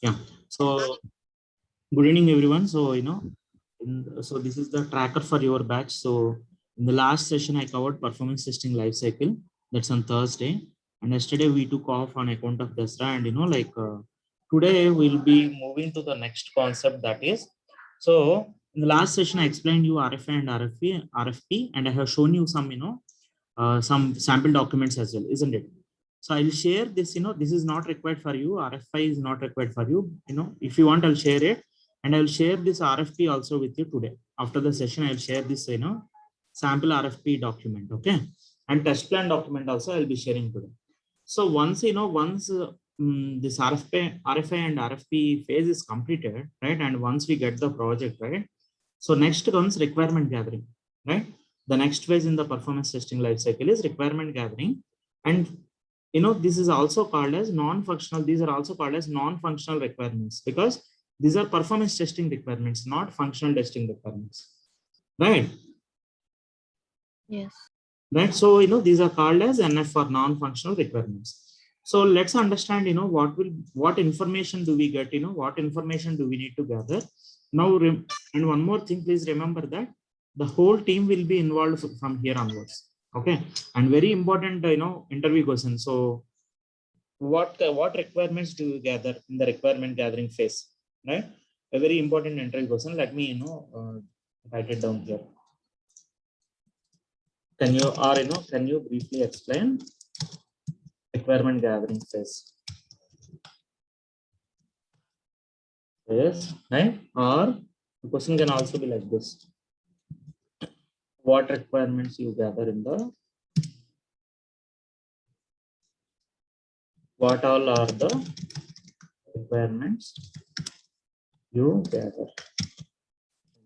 Yeah. So good evening, everyone. So so this is the tracker for your batch. So in the last session, I covered performance testing life cycle. That's on Thursday, and yesterday we took off on account of Dasra, and today we'll be moving to the next concept, that is. So in the last session, I explained you RFI and RFP, and I have shown you some some sample documents as well, isn't it? So I'll share this, this is not required for you. RFI is not required for you. If you want, I'll share it. And I'll share this RFP also with you today. After the session, I'll share this, sample RFP document. Okay. And test plan document also I'll be sharing today. So once this RFI and RFP phase is completed, right? And once we get the project, right? So next comes requirement gathering, right? The next phase in the performance testing life cycle is requirement gathering. And this is also called as non-functional. These are also called as non-functional requirements because these are performance testing requirements, not functional testing requirements, right? Yes. Right. So these are called as NF for non-functional requirements. So let's understand what information do we get, what information do we need to gather now. And one more thing, please remember that the whole team will be involved from here onwards. Okay. And very important, interview question. So what requirements do you gather in the requirement gathering phase, right? A very important interview question. Let me write it down here. Can you briefly explain requirement gathering phase? Yes, right? Or the question can also be like this: what requirements you gather in the, what all are the requirements you gather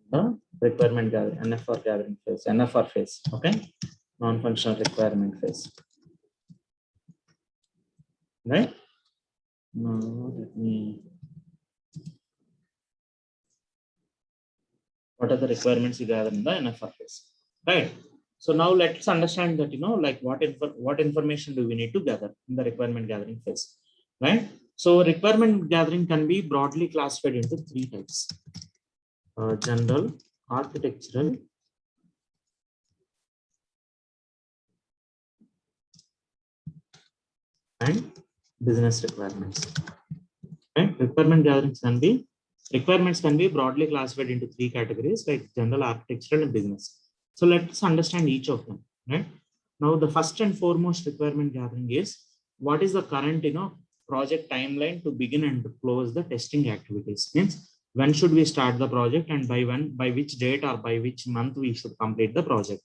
in the requirement gathering, NFR gathering phase, NFR phase, okay? Non-functional requirement phase, right? Now let me, what are the requirements you gather in the NFR phase, right? So now let's understand that, like what information do we need to gather in the requirement gathering phase, right? So requirement gathering can be broadly classified into three types: general, architectural, and business requirements. Right? Requirements can be broadly classified into three categories, like general, architectural, and business. So let's understand each of them. Right? Now, the first and foremost requirement gathering is what is the current project timeline to begin and to close the testing activities. Means when should we start the project and by which date or by which month we should complete the project.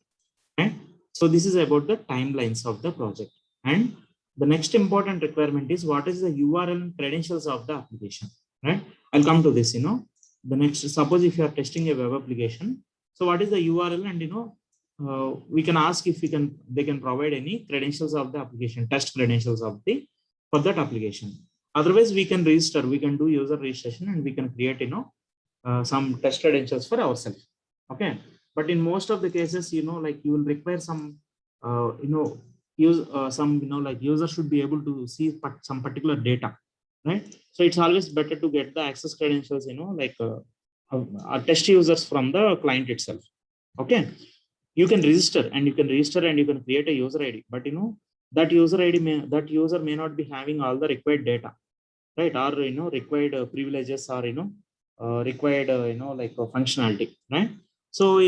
Right? So this is about the timelines of the project. And the next important requirement is what is the URL and credentials of the application, right? I'll come to this, the next, suppose if you are testing a web application, so what is the URL, and we can ask if they can provide any credentials of the application, test credentials of the, for that application. Otherwise, we can register, we can do user registration and we can create, some test credentials for ourselves. Okay. But in most of the cases, like you will require some, use some, like user should be able to see some particular data, right? So it's always better to get the access credentials, like test users from the client itself. Okay. You can register and you can create a user ID, but that user ID that user may not be having all the required data, right? Or required privileges, or required like functionality, right? So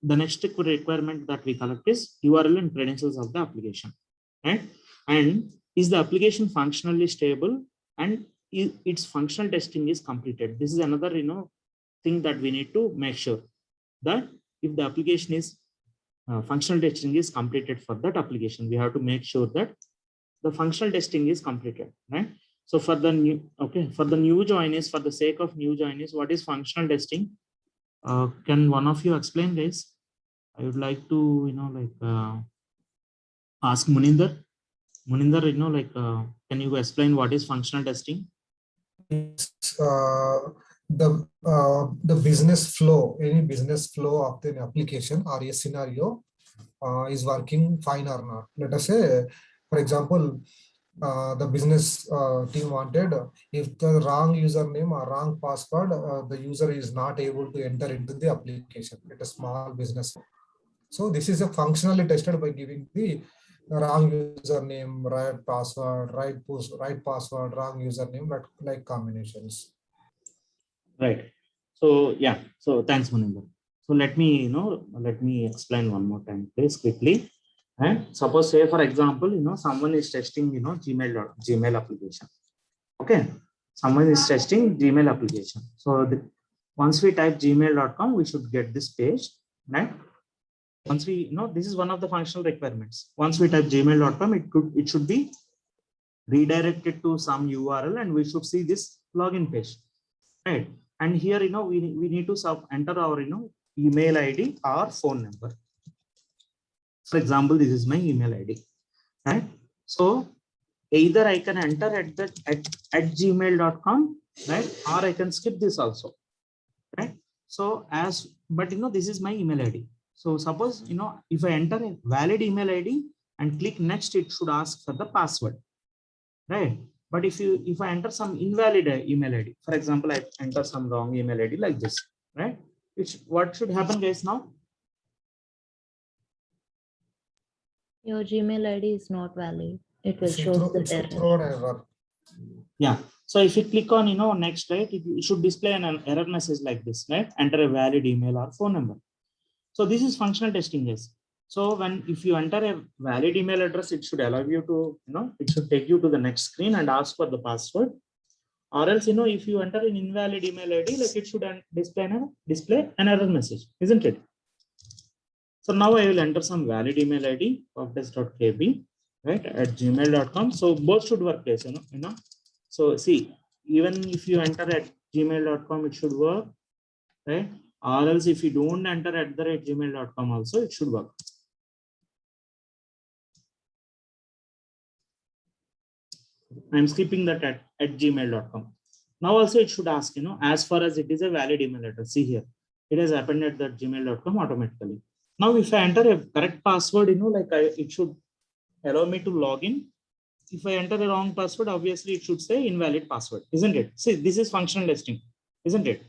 the next requirement that we collect is URL and credentials of the application, right? And is the application functionally stable and its functional testing is completed. This is another thing that we need to make sure that if the application is functional testing is completed for that application, we have to make sure that the functional testing is completed, right? So for the new joinees, for the sake of new joinees, what is functional testing? Can one of you explain this? I would like to, ask Muninder. Muninder, can you explain what is functional testing? It's the business flow, any business flow of the application or a scenario is working fine or not. Let us say, for example, the business team wanted, if the wrong username or wrong password, the user is not able to enter into the application. It's a small business. So this is a functionally tested by giving the wrong username, right password, right password, wrong username, like combinations. Right. So yeah. So thanks, Maninder. So let me let me explain one more time, please, quickly. And suppose, say for example, someone is testing Gmail application. Okay. Someone is testing Gmail application. So once we type gmail.com, we should get this page, right? Once we this is one of the functional requirements. Once we type gmail.com, it should be redirected to some URL, and we should see this login page, right? And here we need to enter our email ID or phone number. For example, this is my email ID, right? So either I can enter at gmail.com, right, or I can skip this also, right? So but this is my email ID. So suppose if I enter a valid email ID and click next, it should ask for the password, right? But if I enter some invalid email ID, for example, I enter some wrong email ID like this, right? What should happen, guys? Now your Gmail ID is not valid. It will show the error. Yeah. So if you click on next, right, it should display an error message like this, right? Enter a valid email or phone number. So this is functional testing, guys. So if you enter a valid email address, it should allow you to, it should take you to the next screen and ask for the password. Or else, if you enter an invalid email ID, like it should display an error message, isn't it? So now I will enter some valid email ID, poptest.kb, right, at gmail.com. So both should work, guys, So see, even if you enter at gmail.com, it should work, right? Or else if you don't enter at @gmail.com also, it should work. I'm skipping that at gmail.com. Now also it should ask, as far as it is a valid email address. See here, it has happened at that gmail.com automatically. Now if I enter a correct password, it should allow me to log in. If I enter a wrong password, obviously it should say invalid password, isn't it? See, this is functional testing, isn't it?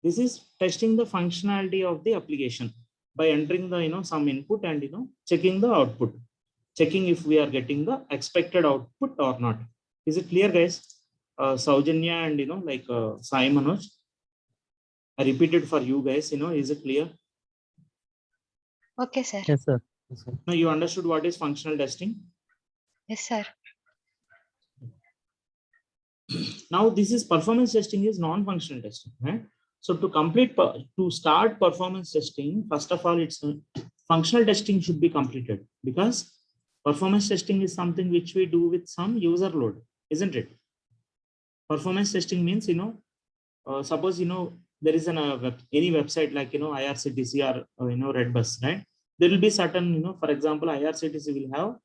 This is testing the functionality of the application by entering the some input and checking the output, checking if we are getting the expected output or not. Is it clear, guys? Saujanya and Sai Manoj, I repeated for you guys. Is it clear? Okay, sir. Yes, sir. Now you understood what is functional testing? Yes, sir. Now this is performance testing is non-functional testing, right? So to start performance testing, first of all, it's functional testing should be completed, because performance testing is something which we do with some user load, isn't it? Performance testing means, suppose, there is any website like, IRCTC or, Redbus, right? There will be certain, for example, IRCTC will have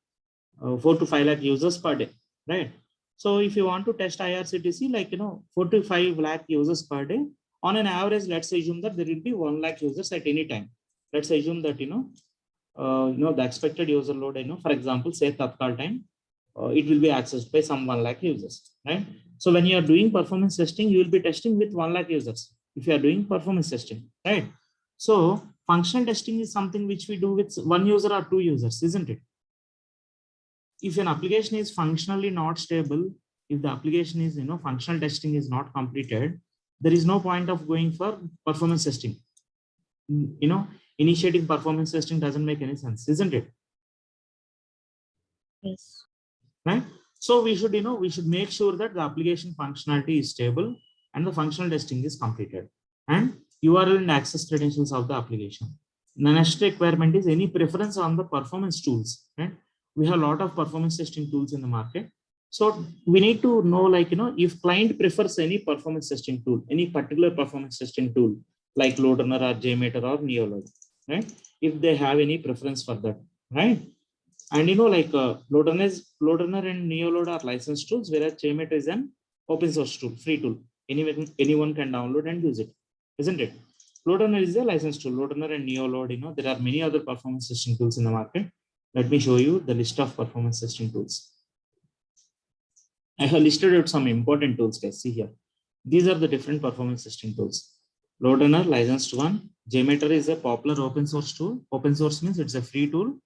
4 to 5 lakh users per day, right? So if you want to test IRCTC, like, 4 to 5 lakh users per day, on an average, let's assume that there will be 1 lakh users at any time. Let's assume that, the expected user load, for example, say Tatkal time, it will be accessed by some 1 lakh users, right? So when you are doing performance testing, you will be testing with 1 lakh users if you are doing performance testing, right? So functional testing is something which we do with 1 user or 2 users, isn't it? If an application is functionally not stable, if the application is, functional testing is not completed, there is no point of going for performance testing. Initiating performance testing doesn't make any sense, isn't it? Yes. Right? So we should make sure that the application functionality is stable and the functional testing is completed, and URL and access credentials of the application. The next requirement is any preference on the performance tools, right? We have a lot of performance testing tools in the market. So we need to know, if client prefers any performance testing tool, any particular performance testing tool, like LoadRunner or JMeter or Neoload, right? If they have any preference for that, right? And LoadRunner and Neoload are licensed tools, whereas JMeter is an open source tool, free tool. Anyone can download and use it, isn't it? LoadRunner is a licensed tool. LoadRunner and Neoload, there are many other performance testing tools in the market. Let me show you the list of performance testing tools. I have listed out some important tools, guys. See here. These are the different performance testing tools. LoadRunner, licensed one. JMeter is a popular open source tool. Open source means it's a free tool,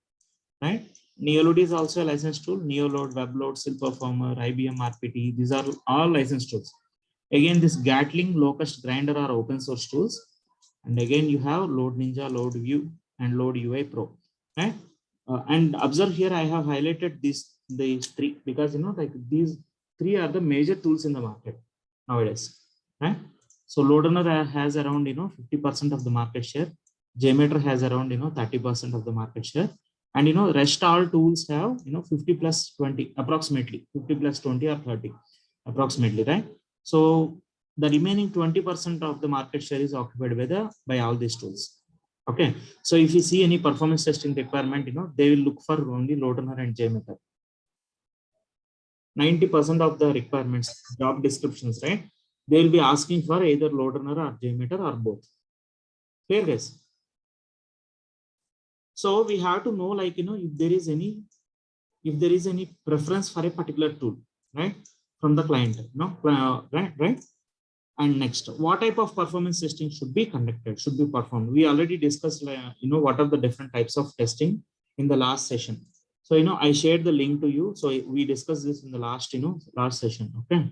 right? Neoload is also a licensed tool. Neoload, WebLoad, SILPerformer, IBM RPT. These are all licensed tools. Again, this Gatling, Locust, Grinder are open source tools. And again, you have Load Ninja, Load View, and Load UI Pro, right? And observe here, I have highlighted these three because like these three are the major tools in the market nowadays, right? So LoadRunner has around 50% of the market share. JMeter has around 30% of the market share, and rest all tools have 50 plus 20 approximately 50 plus 20 or 30 approximately, right? So the remaining 20% of the market share is occupied by all these tools. Okay, so if you see any performance testing requirement, they will look for only LoadRunner and JMeter. 90% of the requirements, job descriptions, right? They will be asking for either LoadRunner or JMeter or both. Clear, guys? So we have to know, like, if there is any preference for a particular tool, right? From the client, right? And next, what type of performance testing should be conducted, should be performed? We already discussed, what are the different types of testing in the last session. So, I shared the link to you. So we discussed this in the last session. Okay.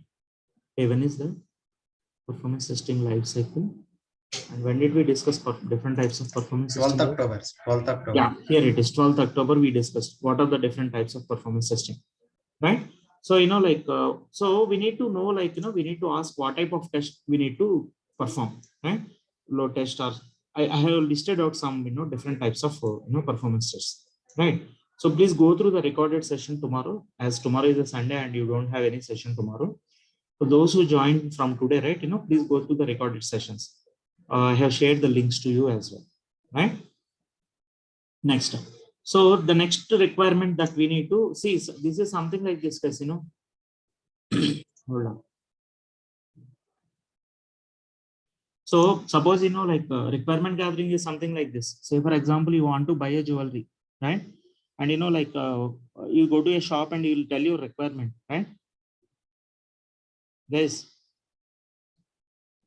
Hey, when is the performance testing life cycle? And when did we discuss different types of performance testing? 12th October. 12th October. Yeah, here it is. 12th October. We discussed what are the different types of performance testing, right? So, so we need to know, we need to ask what type of test we need to perform, right? Load test, or I have listed out some, different types of, performance tests, right? So please go through the recorded session tomorrow, as tomorrow is a Sunday and you don't have any session tomorrow. So those who joined from today, right, please go through the recorded sessions. I have shared the links to you as well, right? Next. So the next requirement that we need to see, so this is something like this, guys, hold on. So suppose, requirement gathering is something like this. Say, for example, you want to buy a jewelry, right? And, you go to a shop and you will tell your requirement, right? Guys,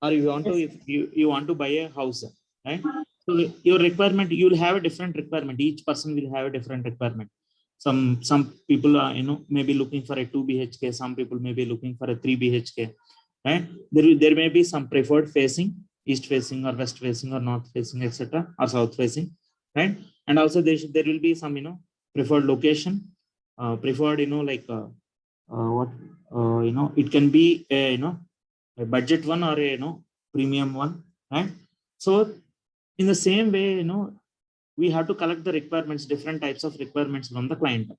or you want to, if you want to buy a house, right? So your requirement, you will have a different requirement. Each person will have a different requirement. Some people are, maybe looking for a 2 BHK. Some people may be looking for a 3 BHK, right? There may be some preferred facing, east facing or west facing or north facing, etc., or south facing, right? And also there will be some, preferred location, preferred, it can be a budget one or a premium one, right? So in the same way, we have to collect the requirements, different types of requirements from the client,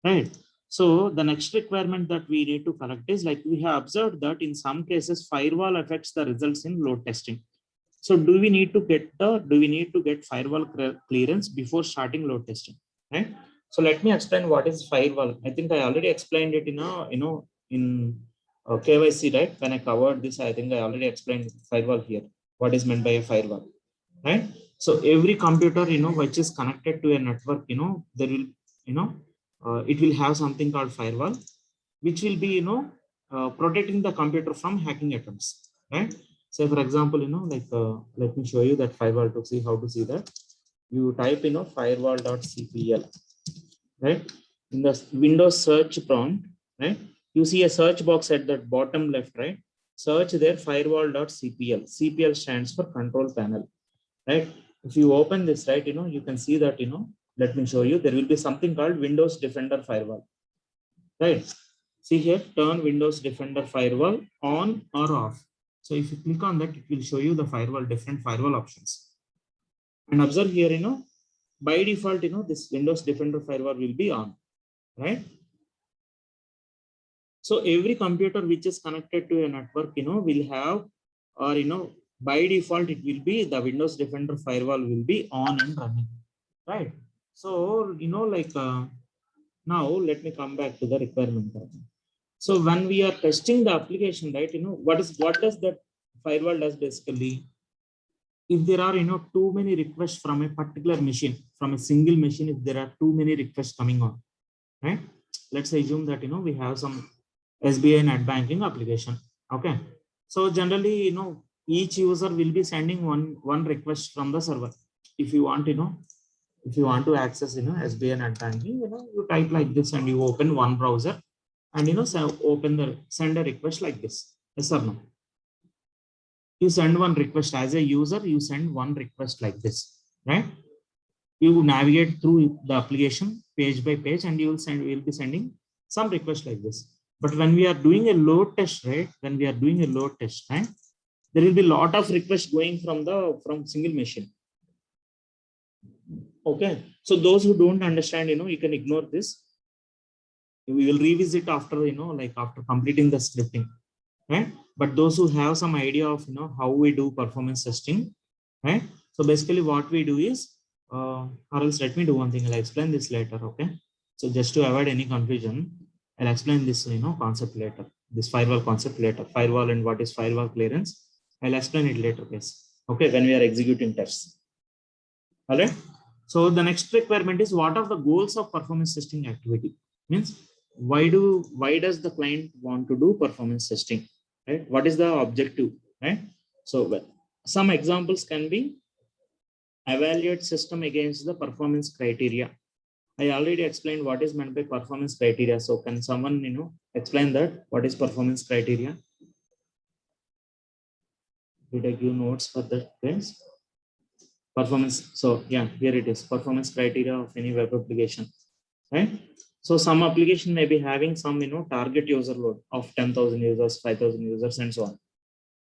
right? So the next requirement that we need to collect is, like, we have observed that in some cases firewall affects the results in load testing. So do we need to get firewall clearance before starting load testing, right? So let me explain what is firewall. I think I already explained it in KYC, right? When I covered this, I think I already explained firewall here. What is meant by a firewall, right? So every computer, which is connected to a network, there will, it will have something called firewall, which will be, protecting the computer from hacking attempts, right? Say, for example, let me show you that firewall to see how to see that. You type, firewall.cpl, right? In the Windows search prompt, right? You see a search box at the bottom left, right? Search there firewall.cpl. CPL stands for control panel, right? If you open this, right, you can see that, let me show you, there will be something called Windows Defender Firewall, right? See here, turn Windows Defender Firewall on or off. So if you click on that, it will show you the different firewall options. And observe here, by default, this Windows Defender Firewall will be on, right? So every computer which is connected to a network, will have, or, by default, it will be the Windows Defender Firewall will be on and running, right? So, now let me come back to the requirement. So when we are testing the application, right, what does that firewall does basically? If there are, too many requests from a particular machine, from a single machine, if there are too many requests coming on, right? Let's assume that, we have some SBI net banking application. Okay. So generally, each user will be sending one request from the server. If you want, if you want to access, SBI net banking, you type like this and you open one browser and, send a request like this. Yes or no? You send one request as a user, you send one request like this, right? You navigate through the application page by page and you will be sending some request like this. But when we are doing a load test, right? When we are doing a load test, right? There will be a lot of requests going from single machine. Okay. So those who don't understand, you can ignore this. We will revisit after, like after completing the scripting, right? But those who have some idea of, how we do performance testing, right? So basically what we do is, or else let me do one thing. I'll explain this later. Okay. So just to avoid any confusion, I'll explain this, concept later, this firewall concept later, firewall and what is firewall clearance. I'll explain it later, guys. Okay. When we are executing tests. All right. So the next requirement is, what are the goals of performance testing activity? Means why does the client want to do performance testing, right? What is the objective, right? So some examples can be: evaluate system against the performance criteria. I already explained what is meant by performance criteria. So can someone, explain that? What is performance criteria? Did I give notes for that, guys? Performance. So yeah, here it is. Performance criteria of any web application, right? So some application may be having some, target user load of 10,000 users, 5,000 users, and so on.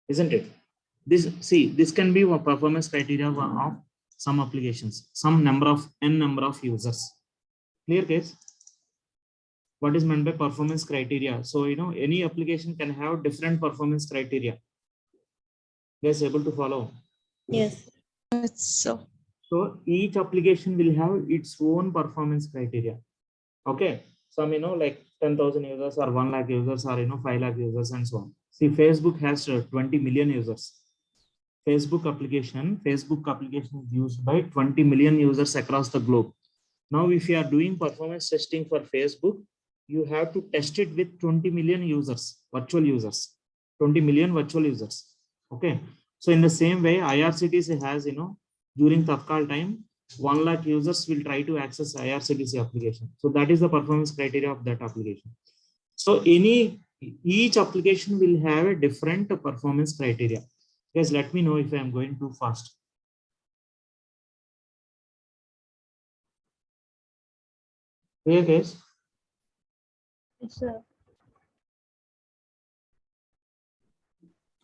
Isn't it? This can be a performance criteria of some applications, some number of users. Clear, guys? What is meant by performance criteria? So, any application can have different performance criteria. Guys, able to follow? Yes. So So each application will have its own performance criteria. Okay. Some, like 10,000 users or 1 lakh users or, 5 lakh users and so on. See, Facebook has 20 million users. Facebook application is used by 20 million users across the globe. Now, if you are doing performance testing for Facebook, you have to test it with 20 million users, virtual users, 20 million virtual users. Okay. So in the same way, IRCTC has, during Tafkal time, 1 lakh users will try to access IRCTC application. So that is the performance criteria of that application. So each application will have a different performance criteria. Guys, let me know if I am going too fast. Clear, guys? Yes, sir.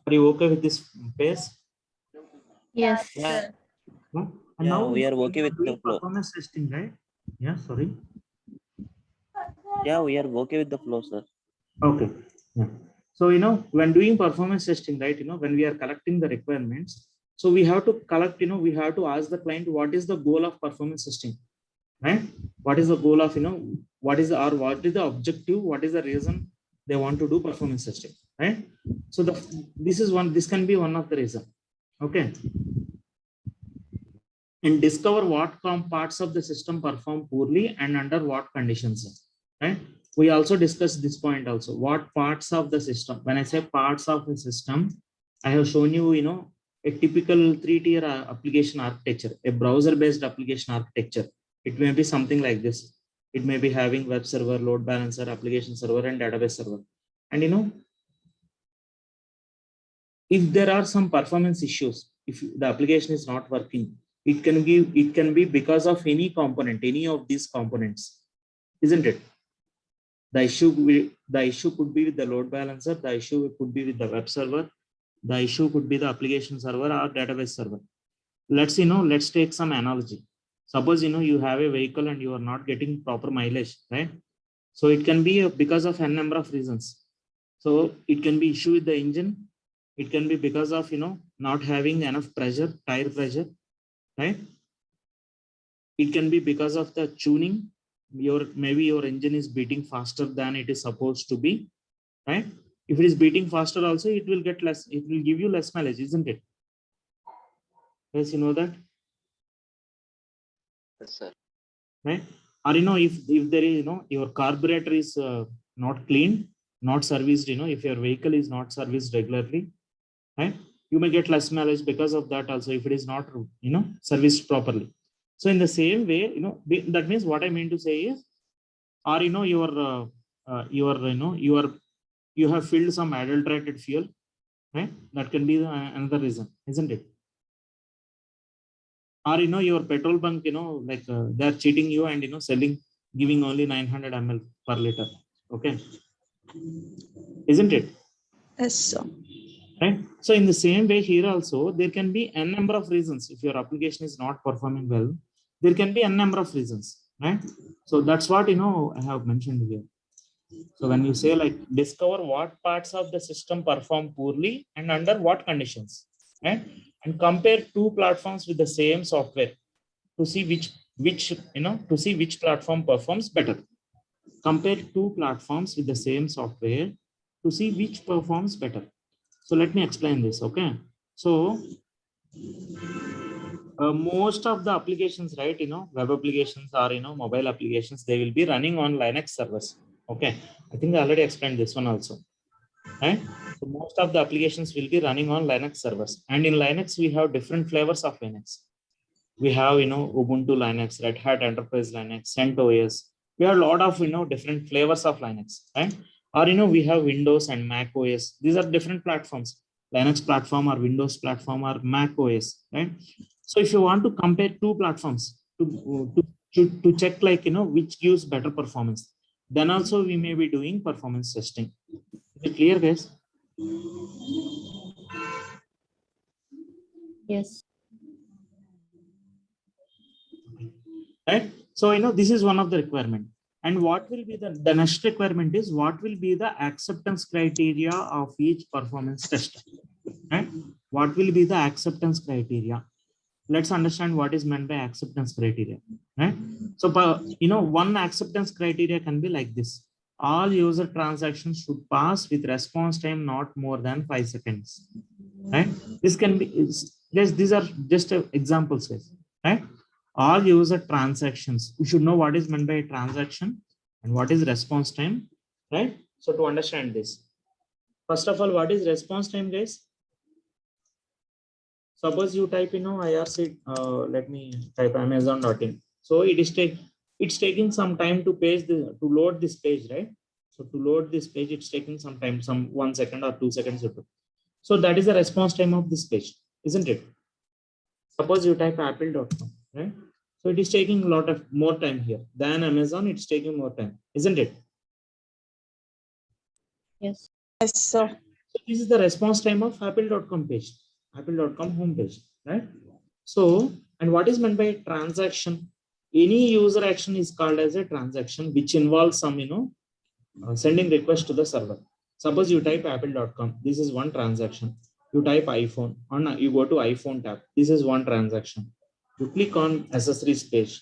Are you okay with this pace? Yes, Yeah. sir. No? And Yeah, now we are okay with doing the flow. performance testing, right? Yeah, sorry. Yeah, we are okay with the flow, sir. Okay. Yeah. So, when doing performance testing, right, when we are collecting the requirements, so we have to collect, we have to ask the client, what is the goal of performance testing, right? What is the goal of, what is the objective? What is the reason they want to do performance testing, right? So this can be one of the reason. Okay. And discover what parts of the system perform poorly and under what conditions, right? We also discussed this point also. What parts of the system? When I say parts of the system, I have shown you, a typical 3-tier application architecture, a browser-based application architecture. It may be something like this. It may be having web server, load balancer, application server, and database server. And if there are some performance issues, if the application is not working, it can be because of any component, any of these components, isn't it? The issue could be with the load balancer, the issue could be with the web server, the issue could be the application server or database server. Let's take some analogy. Suppose you have a vehicle and you are not getting proper mileage, right? So it can be because of n number of reasons. So it can be issue with the engine. It can be because of not having enough pressure, tire pressure, right? It can be because of the tuning. Maybe your engine is beating faster than it is supposed to be, right? If it is beating faster also, it will give you less mileage, isn't it? Yes, you know that. Yes, sir. Right? Or if there is your carburetor is not cleaned, not serviced, if your vehicle is not serviced regularly, right, you may get less mileage because of that also, if it is not, serviced properly. So in the same way, that means what I mean to say is, or, you have filled some adulterated fuel, right? That can be another reason, isn't it? Or, your petrol bunk, they're cheating you and, selling, giving only 900 ml per liter. Okay. Isn't it? Yes, sir. Right. So in the same way here also, there can be n number of reasons. If your application is not performing well, there can be n number of reasons, right? So that's what, I have mentioned here. So when you say like discover what parts of the system perform poorly and under what conditions, right? And compare two platforms with the same software to see which platform performs better. Compare two platforms with the same software to see which performs better. So let me explain this, okay? So most of the applications, right, web applications or, mobile applications, they will be running on Linux servers. Okay, I think I already explained this one also, right? So most of the applications will be running on Linux servers, and in Linux we have different flavors of Linux. We have, Ubuntu Linux, Red Hat Enterprise Linux, CentOS. We have a lot of, different flavors of Linux, right? Or, we have Windows and Mac OS. These are different platforms, Linux platform or Windows platform or Mac OS, right? So if you want to compare two platforms to check, like, which gives better performance, then also we may be doing performance testing. Is it clear, guys? Yes. Right? So, this is one of the requirement. And what will be the next requirement is what will be the acceptance criteria of each performance test, right? What will be the acceptance criteria? Let's understand what is meant by acceptance criteria, right? So, one acceptance criteria can be like this. All user transactions should pass with response time not more than 5 seconds, right? This can be, these are just examples, guys, right? All user transactions, we should know what is meant by a transaction and what is response time, right? So to understand this, first of all, what is response time, guys? Suppose you type, IRC, let me type Amazon.in. So it's taking some time to load this page, right? So to load this page, it's taking some time, some 1 second or 2 seconds or two. So that is the response time of this page, isn't it? Suppose you type apple.com, right? So it is taking a lot of more time here than Amazon. It's taking more time, isn't it? Yes. Yes, sir. So this is the response time of apple.com page, apple.com homepage, right? So, and what is meant by a transaction? Any user action is called as a transaction, which involves some, sending request to the server. Suppose you type apple.com. This is one transaction. You type iPhone, you go to iPhone tab. This is one transaction. You click on accessories page.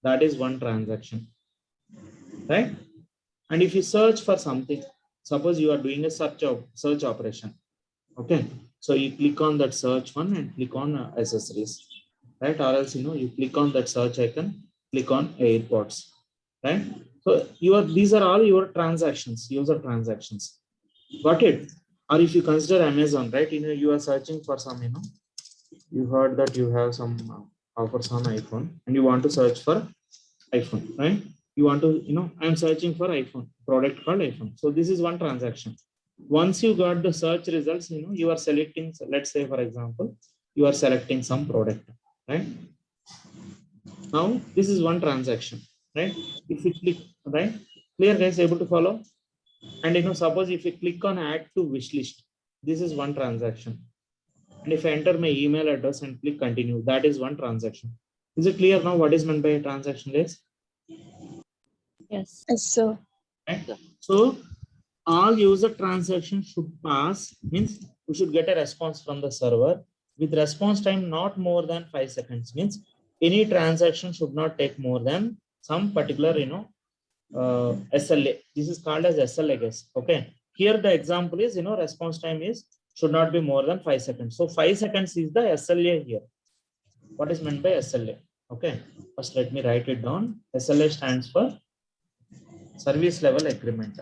That is one transaction, right? And if you search for something, suppose you are doing a search operation. Okay. So you click on that search one and click on accessories, right? Or else, you click on that search icon, click on AirPods, right? So these are all your transactions, user transactions. Got it? Or if you consider Amazon, right? You are searching for some, you heard that you have some offers on iPhone and you want to search for iPhone, right? You want to, I'm searching for iPhone, product called iPhone. So this is one transaction. Once you got the search results, you are selecting, let's say, for example, you are selecting some product, right? Now, this is one transaction, right? If you click, right? Clear, guys, able to follow? And, suppose if you click on add to wish list, this is one transaction. And if I enter my email address and click continue, that is one transaction. Is it clear now what is meant by a transaction, guys? Yes. Yes, sir. Right? So all user transactions should pass, means we should get a response from the server with response time not more than 5 seconds, means any transaction should not take more than some particular, SLA. This is called as SLA, guys. Okay. Here the example is, response time should not be more than 5 seconds. So 5 seconds is the SLA here. What is meant by SLA? Okay. First, let me write it down. SLA stands for service level agreement.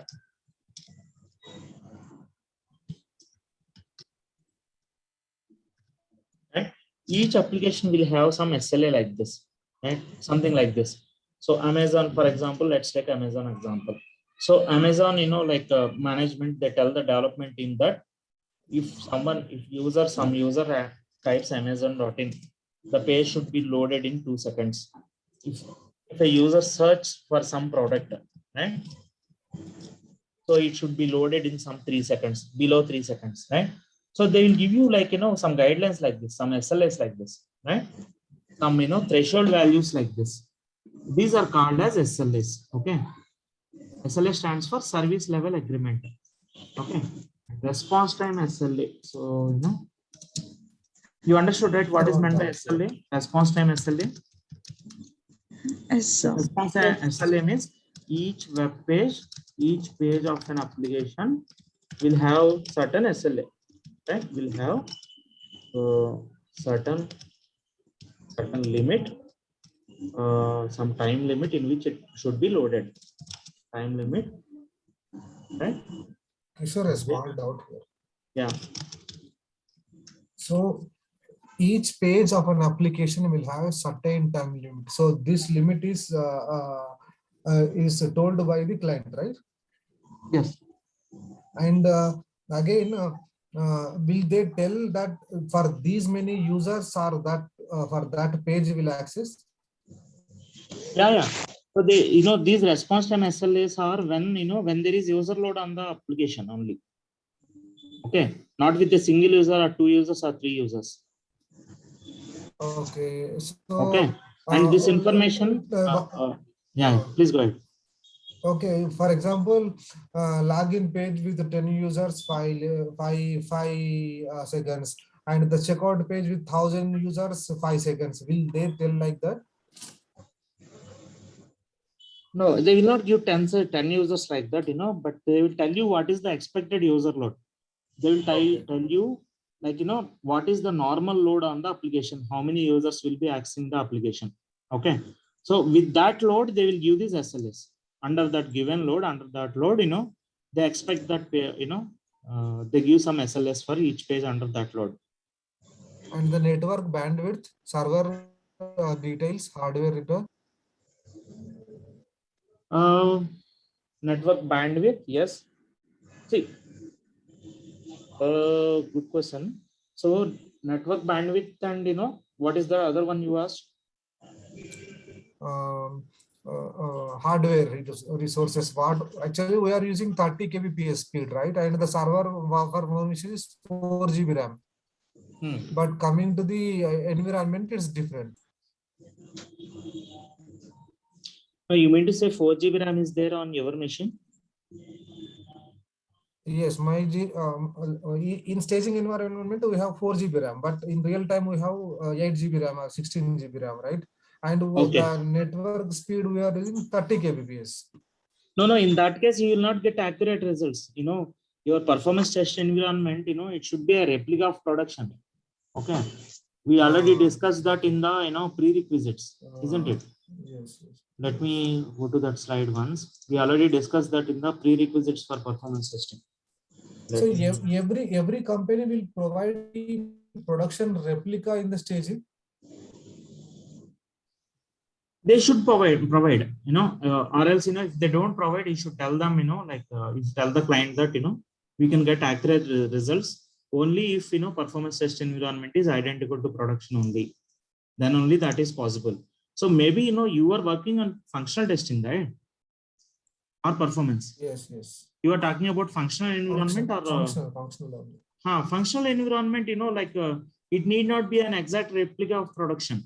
each application will have some SLA like this, right? Something like this. So Amazon, for example, let's take Amazon example. So Amazon, like management, they tell the development team that if some user types Amazon.in, the page should be loaded in 2 seconds. If a user search for some product, right? So it should be loaded in some 3 seconds, below 3 seconds, right? So they will give you some guidelines like this, some SLAs like this, right? Some, threshold values like this. These are called as SLAs, okay? SLA stands for service level agreement, okay? Response time SLA. So, you understood, right? What is meant by SLA? Response time SLA? Yes, sir. Response time SLA means each web page, each page of an application will have certain SLA, right? Will have certain limit, some time limit in which it should be loaded. Time limit, right? Kishore, a small doubt here. Yeah. So each page of an application will have a certain time limit. So this limit is told by the client, right? Yes. And again, will they tell that for these many users or that for that page will access? Yeah. So these response time SLAs are when there is user load on the application only. Okay, not with a single user or 2 users or 3 users. Okay. So okay, and this information. Yeah, please go ahead. Okay, for example, login page with 10 users, 5 seconds, and the checkout page with 1,000 users, 5 seconds. Will they tell like that? No, they will not give 10 users like that, but they will tell you what is the expected user load. They will tell you, what is the normal load on the application, how many users will be accessing the application. Okay, so with that load, they will give these SLAs. Under that given load, they expect that, they give some SLAs for each page under that load. And the network bandwidth, server details, hardware return. Network bandwidth, yes. See, good question. So network bandwidth and what is the other one you asked? Hardware resources. What actually we are using 30 kbps speed, right? And the server performance is 4 GB RAM. But coming to the environment, it's different. You mean to say 4 GB RAM is there on your machine? Yes, my in staging environment we have 4 GB RAM, but in real time we have 8 GB RAM or 16 GB RAM, right? And the network speed we are using 30 kbps. No, in that case you will not get accurate results. Your performance test environment, it should be a replica of production. Okay, we already discussed that in the prerequisites, isn't it? Yes. Let me go to that slide once. We already discussed that in the prerequisites for performance testing. So every company will provide production replica in the staging. They should provide, or else, if they don't provide, you should tell them, you tell the client that, we can get accurate results only if, performance test environment is identical to production only. Then only that is possible. So maybe, you are working on functional testing, right? Or performance. Yes. You are talking about functional environment or functional. Functional environment, it need not be an exact replica of production.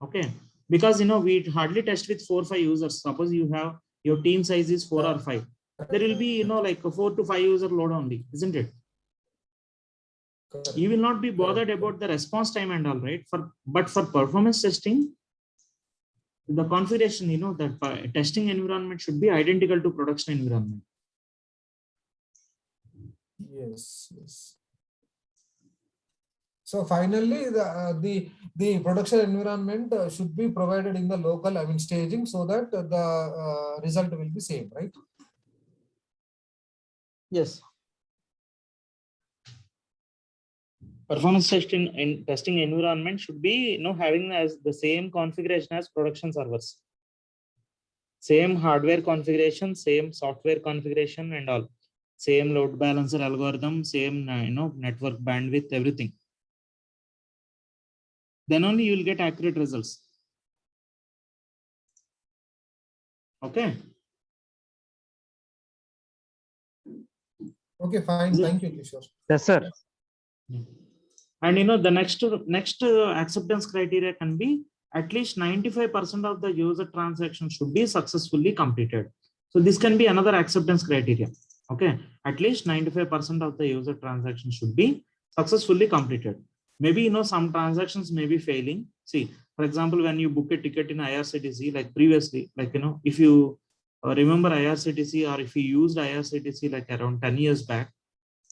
Okay. Because we hardly test with 4 or 5 users. Suppose you have your team size is 4 or 5. There will be, a 4 to 5 user load only, isn't it? You will not be bothered about the response time and all, right? But for performance testing, the configuration, that testing environment should be identical to production environment. Yes. So finally, the production environment should be provided in the local, staging, so that the result will be same, right? Yes. performance testing environment should be, having as the same configuration as production servers, same hardware configuration, same software configuration and all, same load balancer algorithm, same network bandwidth, everything. Then only you will get accurate results. Okay. Okay, fine. Thank you, Kishore. Yes, sir. And the next acceptance criteria can be at least 95% of the user transactions should be successfully completed. So this can be another acceptance criteria. Okay, at least 95% of the user transactions should be successfully completed. Maybe some transactions may be failing. See, for example, when you book a ticket in IRCTC, like previously, like if you remember IRCTC, or if you used IRCTC like around 10 years back,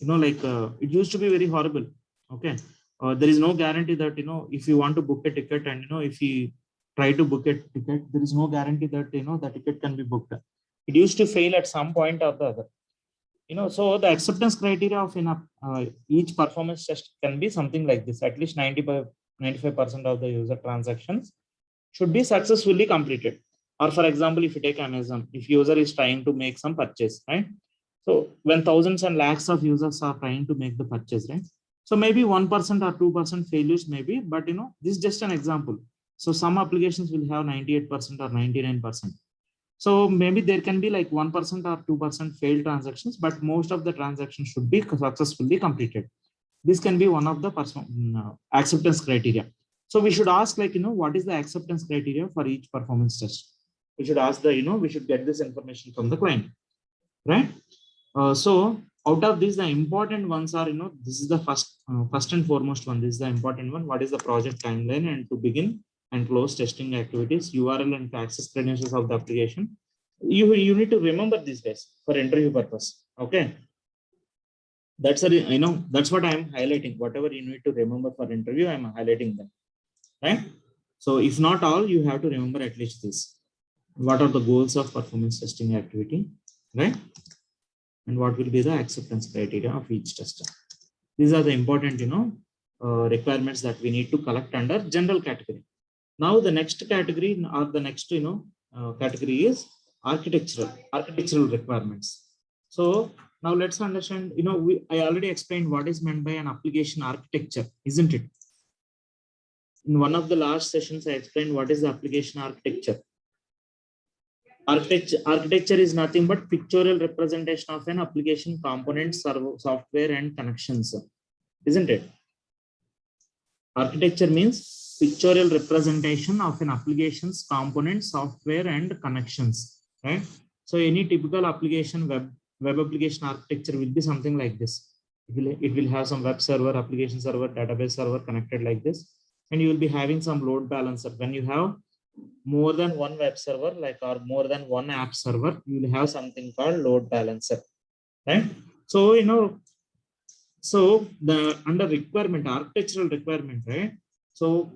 it used to be very horrible. Okay, there is no guarantee that if you want to book a ticket and if you try to book a ticket, there is no guarantee that the ticket can be booked. It used to fail at some point or the other. So the acceptance criteria of each performance test can be something like this. At least 95% of the user transactions should be successfully completed. Or for example, if you take Amazon, if user is trying to make some purchase, right? So when thousands and lakhs of users are trying to make the purchase, right? So maybe 1% or 2% failures maybe, but this is just an example. So some applications will have 98% or 99%. So maybe there can be like 1% or 2% failed transactions, but most of the transactions should be successfully completed. This can be one of the acceptance criteria. So we should ask what is the acceptance criteria for each performance test? We should ask we should get this information from the client, right? So out of these, the important ones are, this is the first and foremost one. This is the important one. What is the project timeline and to begin and close testing activities, URL and access credentials of the application. You need to remember these guys for interview purpose. Okay. That's that's what I'm highlighting. Whatever you need to remember for interview, I'm highlighting them. Right. So if not all, you have to remember at least this. What are the goals of performance testing activity? Right. And what will be the acceptance criteria of each tester. These are the important, requirements that we need to collect under general category. Now the next category or the next, category is architectural requirements. So now let's understand, I already explained what is meant by an application architecture, isn't it? In one of the last sessions, I explained what is the application architecture. Architecture is nothing but pictorial representation of an application component, software and connections, isn't it? Architecture means pictorial representation of an application's component, software and connections, right? So any typical application, web application architecture will be something like this. It will have some web server, application server, database server connected like this, and you will be having some load balancer. When you have more than one web server, or more than one app server, you will have something called load balancer, right? So so the under requirement, architectural requirement, right? So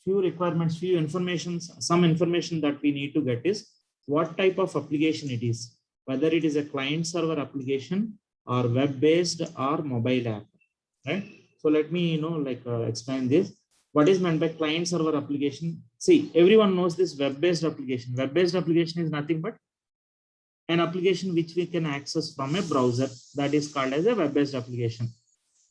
few requirements, few informations, some information that we need to get is what type of application it is, whether it is a client server application or web-based or mobile app, right? So let me explain this. What is meant by client server application? See, everyone knows this web-based application. Web-based application is nothing but an application which we can access from a browser, that is called as a web-based application,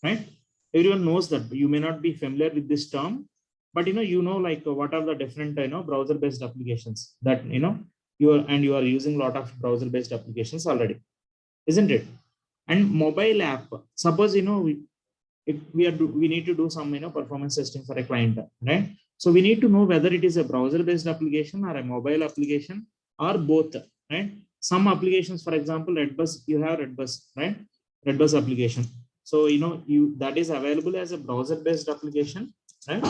right? Everyone knows that. You may not be familiar with this term, but what are the different browser-based applications that you are using a lot of browser-based applications already, isn't it? And mobile app, suppose we need to do some performance testing for a client, right? So we need to know whether it is a browser-based application or a mobile application or both, right? Some applications, for example, Redbus, you have Redbus, right? Redbus application. So that is available as a browser-based application, right?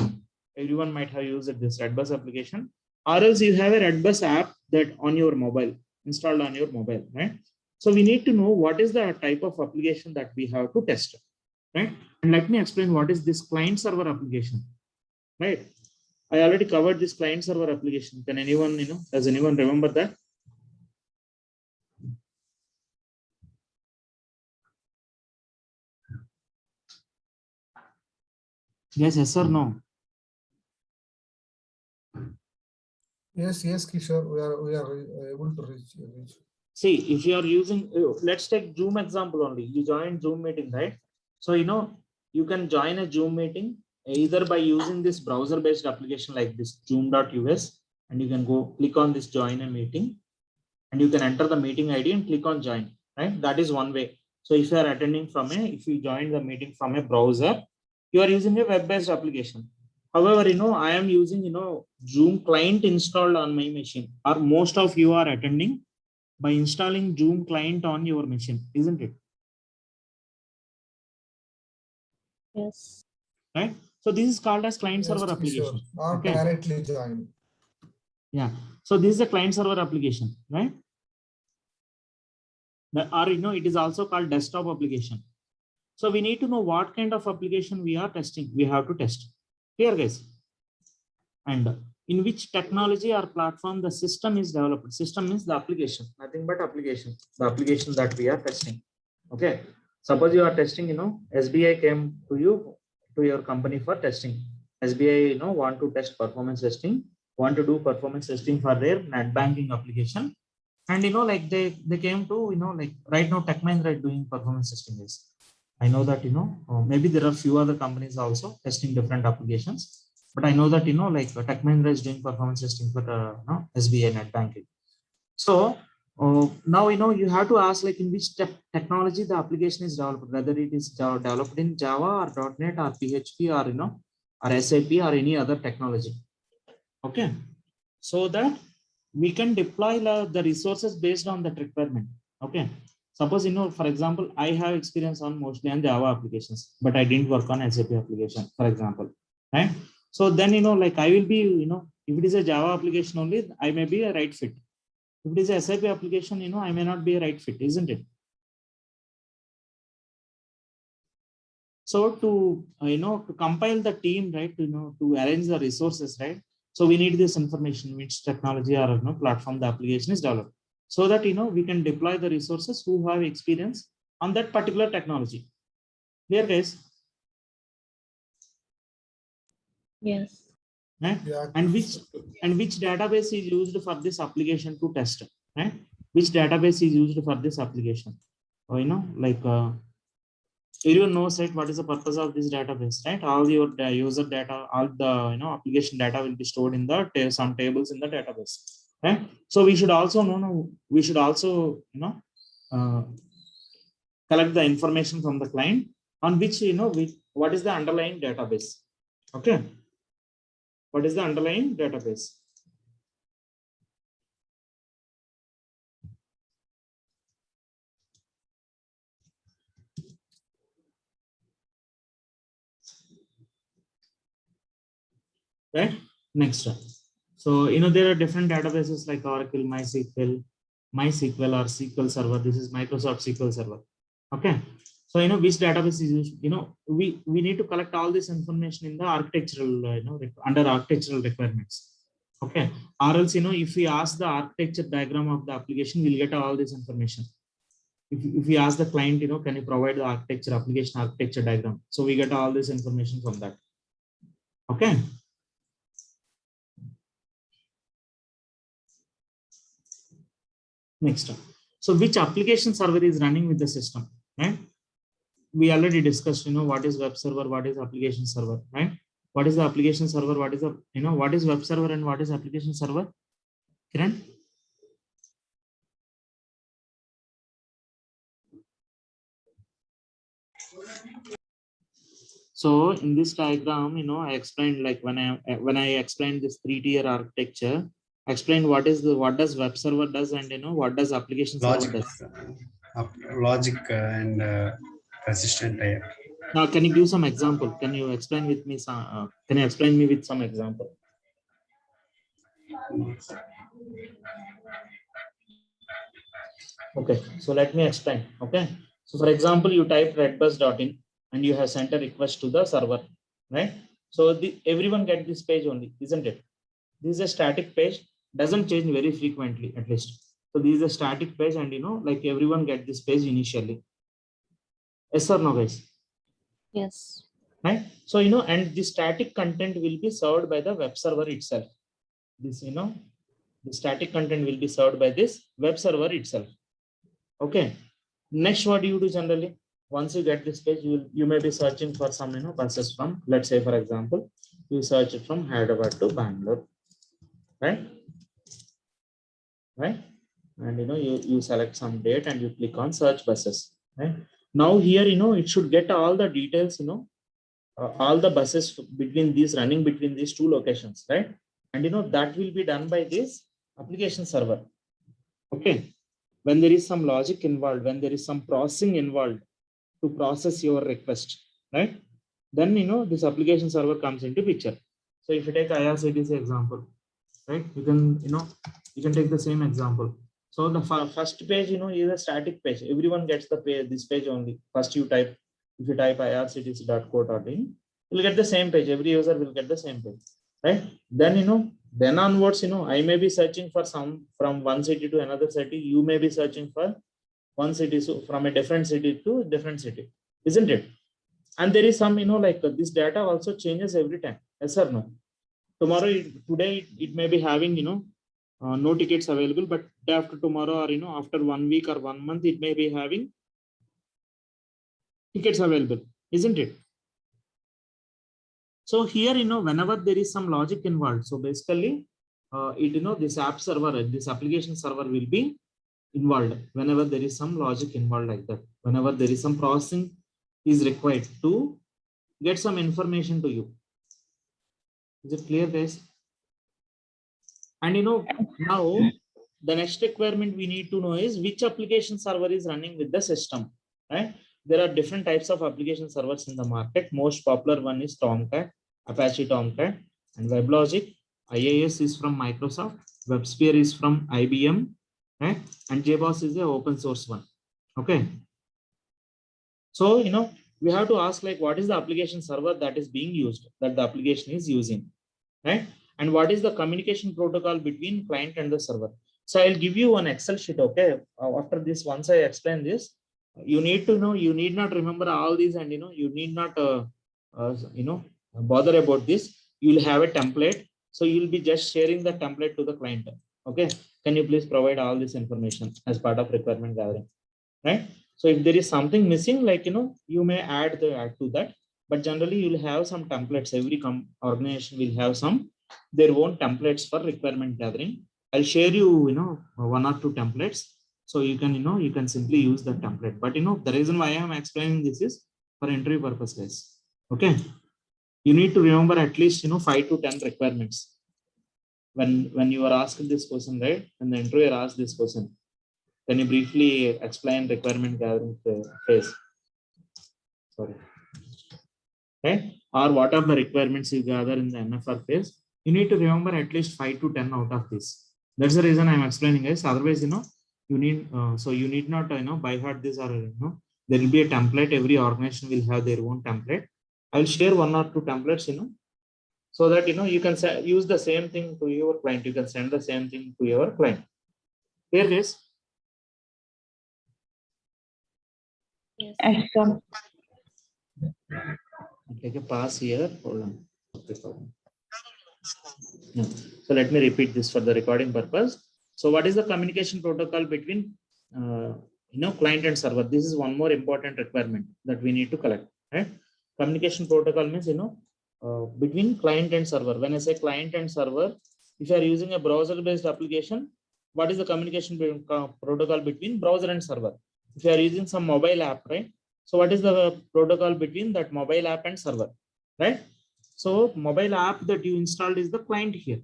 Everyone might have used this Redbus application, or else you have a Redbus app that on your mobile, installed on your mobile, right? So we need to know what is the type of application that we have to test, right? And let me explain what is this client server application, right? I already covered this client server application. Can anyone, does anyone remember that? Yes or no? Yes, Kishore, we are able to reach. See, if you are using, let's take Zoom example only. You join Zoom meeting, right? So, you can join a Zoom meeting either by using this browser-based application like this zoom.us, and you can go click on this join a meeting, and you can enter the meeting ID and click on join, right? That is one way. So if you are attending if you join the meeting from a browser, you are using a web-based application. However, I am using, Zoom client installed on my machine, or most of you are attending by installing Zoom client on your machine, isn't it? Yes. Right? So this is called as client Yes, server Kishore, application. or Okay. directly join. Yeah. So this is a client server application, right? Or it is also called desktop application. So we need to know what kind of application we are testing. We have to test. Here, guys. And in which technology or platform the system is developed. System means the application, nothing but application. The application that we are testing. Okay. Suppose you are testing, SBI came to you, to your company for testing. SBI, want to test performance testing, want to do performance testing for their net banking application. And, like they came to, like right now, Tech Mahindra is doing performance testing is. I know that, maybe there are few other companies also testing different applications. But I know that, like Tech Mahindra is doing performance testing for SBI net banking. So now, you have to ask like in which technology the application is developed, whether it is developed in Java or .NET or PHP or, or SAP or any other technology. Okay. So that we can deploy the resources based on that requirement. Okay. Suppose, for example, I have experience on mostly on Java applications, but I didn't work on SAP application, for example. Right. So then, like I will be, if it is a Java application only, I may be a right fit. If it is a SAP application, I may not be a right fit, isn't it? So to, to compile the team, right, to arrange the resources, right? So we need this information, which technology or platform the application is developed, so that, we can deploy the resources who have experience on that particular technology. Clear, guys? Yes. Right? Yeah. And which database is used for this application to test, right? Which database is used for this application? Or, like everyone knows, right, what is the purpose of this database, right? All your user data, all the application data will be stored in the some tables in the database, right? So we should also know, we should also collect the information from the client on which what is the underlying database. Okay, what is the underlying database? Right? Next. So, there are different databases like Oracle, MySQL or SQL Server. This is Microsoft SQL Server. Okay. So, which database is used, we need to collect all this information in the architectural, under architectural requirements. Okay. Or else, if we ask the architecture diagram of the application, we'll get all this information. If we ask the client, can you provide the application architecture diagram? So we get all this information from that. Okay. Next. So which application server is running with the system, right? We already discussed, what is web server, what is application server, right? What is the application server? What is the, what is web server and what is application server? Kiran? So in this diagram, I explained like when I explained this 3-tier architecture, I explained what does web server does and what does application server does. Logic and persistent layer. Now, can you give some example? Can you explain with me some? Can you explain me with some example? Okay, so let me explain. Okay, so for example, you type redbus.in and you have sent a request to the server, right? So everyone get this page only, isn't it? This is a static page, doesn't change very frequently, at least. So this is a static page, and like everyone get this page initially. Yes or no, guys? Yes. right? So, and the static content will be served by the web server itself. This, the static content will be served by this web server itself. Okay. Next, what do you do generally? Once you get this page, you may be searching for some, buses from, let's say, for example, you search it from Hyderabad to Bangalore, right? Right? And, you select some date and you click on search buses, right? Now here, it should get all the details, all the buses between these running between these two locations, right? And, that will be done by this application server. Okay. When there is some logic involved, when there is some processing involved to process your request, right? Then, this application server comes into picture. So if you take IRCTC example, right? You can take the same example. So the first page, is a static page. Everyone gets the page, this page only. First you type, if you type irctc.co.in, you'll get the same page. Every user will get the same page, right? Then, then onwards, I may be searching for some from one city to another city. You may be searching for one city, so from a different city to different city, isn't it? And there is some, like this data also changes every time. Yes or no? Tomorrow, today, it may be having, no tickets available, but day after tomorrow, or, after 1 week or 1 month, it may be having tickets available, isn't it? So here, whenever there is some logic involved, so basically, this app server, this application server will be involved whenever there is some logic involved like that. Whenever there is some processing is required to get some information to you. Is it clear, guys? And now the next requirement we need to know is which application server is running with the system, right? There are different types of application servers in the market. Most popular one is Tomcat, Apache Tomcat, and WebLogic. IIS is from Microsoft. WebSphere is from IBM, right? And JBoss is the open source one. Okay. So, we have to ask like, what is the application server that is being used, that the application is using, right? And what is the communication protocol between client and the server? So I'll give you an Excel sheet. Okay. After this, once I explain this, you need to know, you need not remember all these, and you need not, bother about this. You'll have a template. So you'll be just sharing the template to the client. Okay. Can you please provide all this information as part of requirement gathering, right? So if there is something missing, like, you may add to that, but generally you'll have some templates. Every organization will have their own templates for requirement gathering. I'll share you, 1 or 2 templates. So you can, you can simply use the template. But, the reason why I am explaining this is for interview purpose, guys. Okay. You need to remember at least, 5 to 10 requirements. When you are asked this question, right? When the interviewer asks this question, can you briefly explain requirement gathering phase? Sorry. Okay. Or what are the requirements you gather in the NFR phase? You need to remember at least 5 to 10 out of this. That's the reason I'm explaining, guys. Otherwise, you need, so you need not, by heart this, or, there will be a template. Every organization will have their own template. I'll share 1 or 2 templates, so that, you can use the same thing to your client. You can send the same thing to your client. Here, guys. Yes. Yes, sir. Take a pause here. Hold on. Yeah. So let me repeat this for the recording purpose. So what is the communication protocol between client and server? This is one more important requirement that we need to collect. Right? Communication protocol means between client and server. When I say client and server, if you are using a browser-based application, what is the communication protocol between browser and server? If you are using some mobile app, right? So what is the protocol between that mobile app and server, right? So mobile app that you installed is the client here.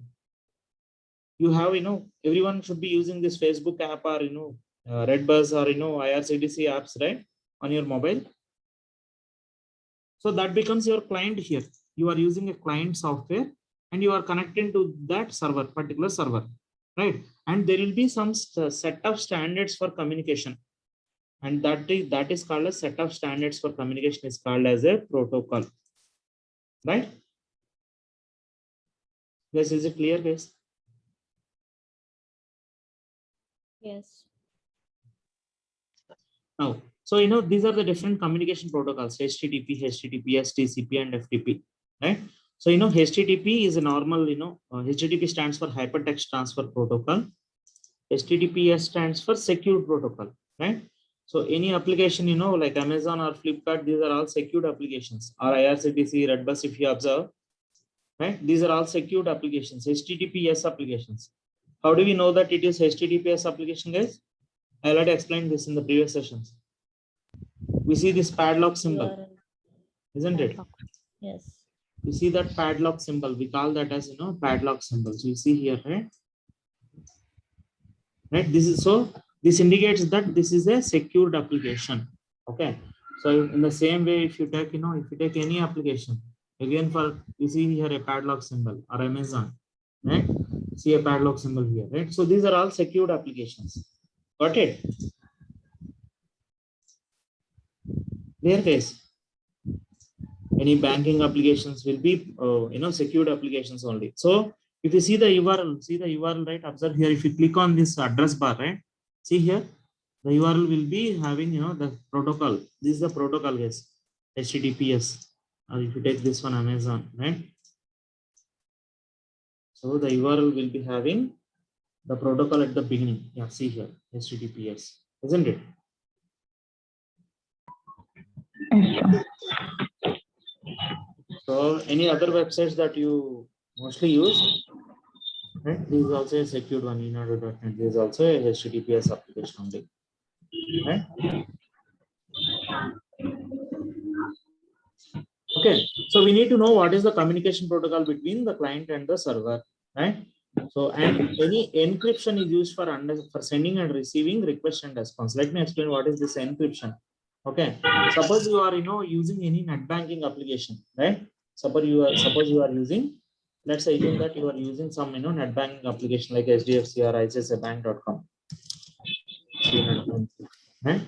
You have, everyone should be using this Facebook app or, Redbus or, IRCTC apps, right? On your mobile. So that becomes your client here. You are using a client software and you are connecting to that server, particular server, right? And there will be some set of standards for communication. And that is called a set of standards for communication, is called as a protocol, right? Guys, is it clear, guys? Yes. Now, So, these are the different communication protocols: HTTP, HTTPS, TCP, and FTP, right? So, HTTP is a normal, HTTP stands for Hypertext Transfer Protocol. HTTPS stands for Secure Protocol, right? So, any application, like Amazon or Flipkart, these are all secured applications. Or IRCTC, Redbus, if you observe, right? These are all secured applications, HTTPS applications. How do we know that it is HTTPS application, guys? I already explained this in the previous sessions. We see this padlock symbol, URL isn't it? padlock. Yes. You see that padlock symbol. We call that as padlock symbol. So you see here, right? Right. This indicates that this is a secured application. Okay. So in the same way, if you take any application, again you see here a padlock symbol, or Amazon, right? See a padlock symbol here, right? So these are all secured applications. Got it? There, guys. Any banking applications will be secured applications only. So if you see the URL, right? Observe here, if you click on this address bar, right? See here, the URL will be having the protocol. This is the protocol, guys. HTTPS. Or if you take this one, Amazon, right? So the URL will be having the protocol at the beginning. Yeah, see here, HTTPS, isn't it? Yes, sir. So any other websites that you mostly use, right? This is also a secured one, enado.net. This is also a HTTPS application only, right? Okay, so we need to know what is the communication protocol between the client and the server, right? So, and any encryption is used for sending and receiving request and response. Let me explain what is this encryption. Okay, suppose you are using any net banking application, right? Suppose you are using, let's assume that you are using some net banking application like HDFC or ICICIbank.com, right?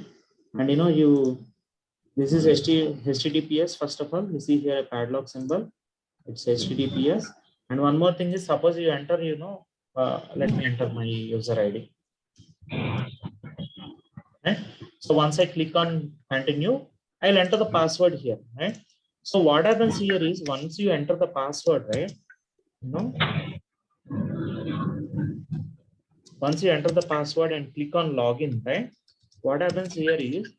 And this is HTTPS. First of all, you see here a padlock symbol. It's HTTPS. And one more thing is, suppose you enter, let me enter my user ID. Right? So once I click on continue, I'll enter the password here, right? So what happens here is, once you enter the password, right? Once you enter the password and click on login, right? What happens here is,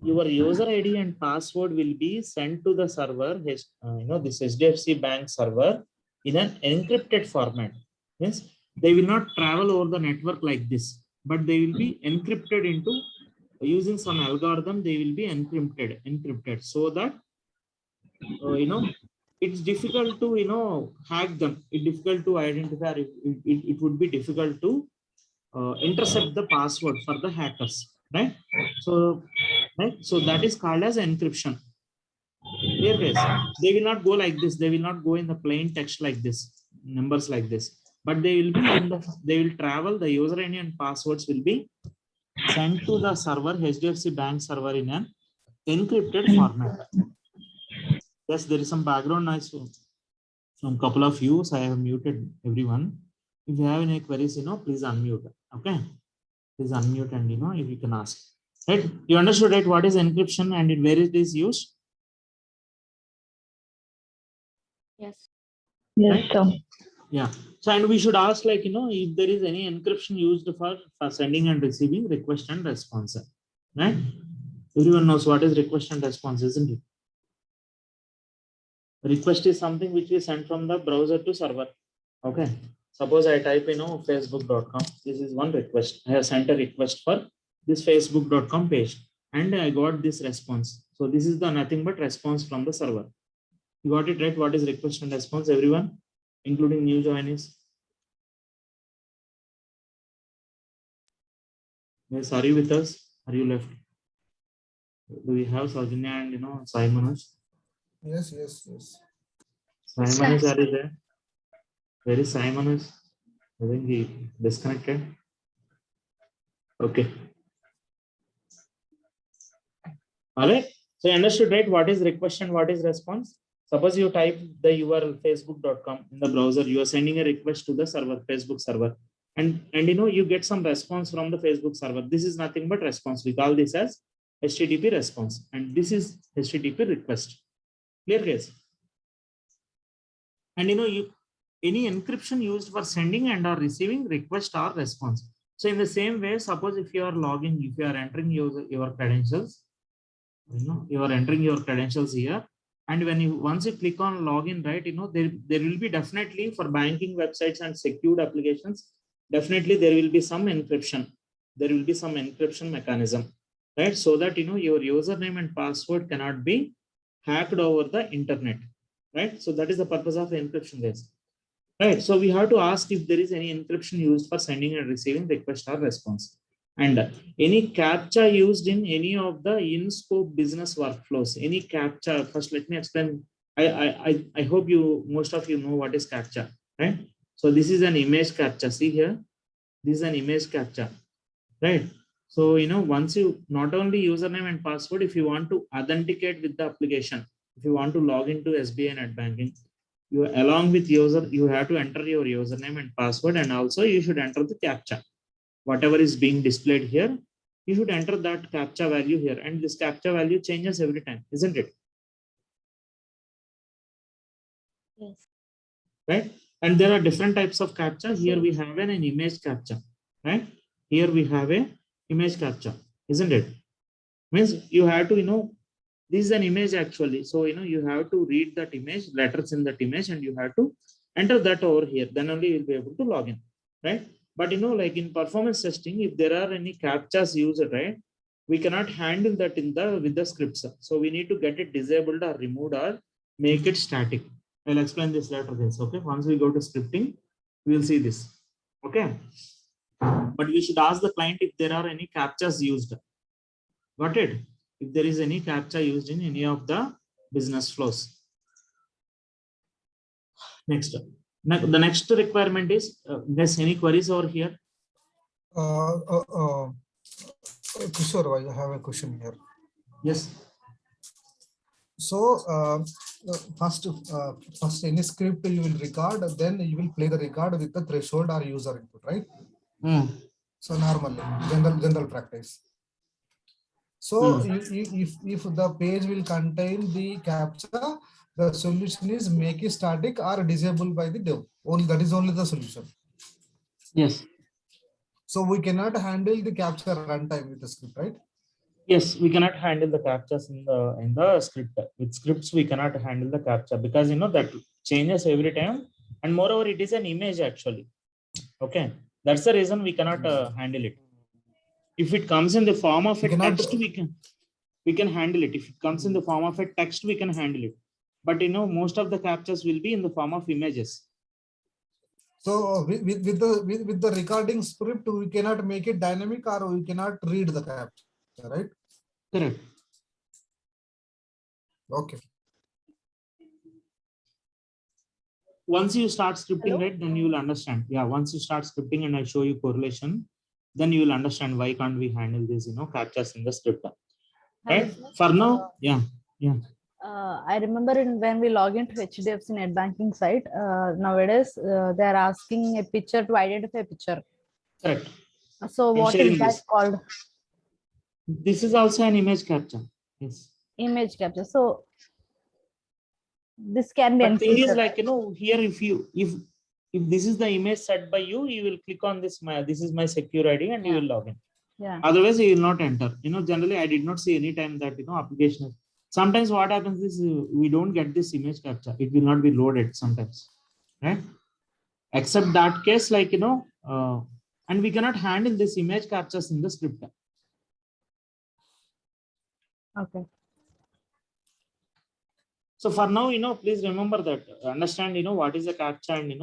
your user ID and password will be sent to the server, this HDFC Bank server, in an encrypted format. Yes, they will not travel over the network like this, but they will be encrypted into, using some algorithm, they will be encrypted so that it's difficult to hack them. It's difficult to identify. It would be difficult to intercept the password for the hackers, right? So that is called as encryption. Here, guys, they will not go like this. They will not go in the plain text like this, numbers like this, but they will be they will travel. The user ID and passwords will be sent to the server, HDFC Bank server, in an encrypted format. Yes, there is some background noise from a couple of you, so I have muted everyone. If you have any queries, please unmute. Okay, please unmute, and if you can ask. Right? You understood, right? What is encryption and where it is used? Yes. Yes, sir. Yeah. So, and we should ask, if there is any encryption used for sending and receiving request and response, right? Everyone knows what is request and response, isn't it? Request is something which we send from the browser to server. Okay. Suppose I type, facebook.com. This is one request. I have sent a request for this facebook.com page, and I got this response. So this is the nothing but response from the server. You got it, right? What is request and response, everyone, including new joinees? Yes, are you with us? Are you left? Do we have Saujanya and Sai Manoj? Yes. Sai Manoj, are you there? Where is Sai Manoj? I think he disconnected. Okay. All right. So you understood, right? What is request and what is response? Suppose you type the URL facebook.com in the browser. You are sending a request to the server, Facebook server, and you get some response from the Facebook server. This is nothing but response. We call this as HTTP response, and this is HTTP request. Clear guys? And any encryption used for sending and or receiving request or response. So in the same way, suppose if you are logging, if you are entering your credentials, you are entering your credentials here, and when once you click on login, right, there will be definitely for banking websites and secured applications, definitely there will be some encryption. There will be some encryption mechanism, right? So that your username and password cannot be hacked over the internet, right? So that is the purpose of encryption, guys. Right. So we have to ask if there is any encryption used for sending and receiving request or response. And any CAPTCHA used in any of the in-scope business workflows. Any CAPTCHA, first let me explain. I hope most of you know what is CAPTCHA, right? So this is an image CAPTCHA. See here, this is an image CAPTCHA, right? So once you not only username and password, if you want to authenticate with the application, if you want to log into SBI Net Banking, you along with user, you have to enter your username and password, and also you should enter the CAPTCHA. Whatever is being displayed here, you should enter that CAPTCHA value here, and this CAPTCHA value changes every time, isn't it? Yes. Right? And there are different types of CAPTCHA. Here we have an image CAPTCHA, right? Here we have a image CAPTCHA, isn't it? Means you have to, this is an image actually. So, you have to read that image, letters in that image, and you have to enter that over here. Then only you'll be able to log in, right? But, like in performance testing, if there are any CAPTCHAs used, right, we cannot handle that with the scripts. So we need to get it disabled or removed or make it static. I'll explain this later, guys. Okay. Once we go to scripting, we'll see this. Okay. But we should ask the client if there are any CAPTCHAs used. Got it? If there is any CAPTCHA used in any of the business flows. Next, the next requirement is, there's any queries over here? Kishore, I have a question here. Yes. So first any script you will record, then you will play the record with the threshold or user input, right? So normally, general practice. So if the page will contain the CAPTCHA, the solution is make it static or disable by the dev. That is only the solution. Yes. So we cannot handle the CAPTCHA runtime with the script, right? Yes, we cannot handle the CAPTCHAs in the script. With scripts, we cannot handle the CAPTCHA because that changes every time, and moreover, it is an image actually. Okay, that's the reason we cannot handle it. If it comes in the form of a text, we can handle it. If it comes in the form of a text, we can handle it. But most of the CAPTCHAs will be in the form of images. So with the recording script, we cannot make it dynamic or we cannot read the CAPTCHA, right? Correct. Okay. Once you start scripting, right, then you will understand. Yeah, once you start scripting and I show you correlation, then you will understand why can't we handle this, CAPTCHAs in the script. Right? For now, yeah. I remember when we log into HDFC Net Banking site, nowadays they are asking a picture to identify a picture. Correct. So what is that called? This is also an image CAPTCHA. Yes. Image CAPTCHA. So this can be. But thing is, like, here if this is the image set by you, you will click on this. This is my secure ID, and you will log in. Yeah. Otherwise, you will not enter. Generally, I did not see any time that application. Sometimes what happens is we don't get this image CAPTCHA. It will not be loaded sometimes, right? Except that case, like and we cannot handle this image CAPTCHAs in the script. Okay. So for now, please remember that, understand, what is a CAPTCHA, and,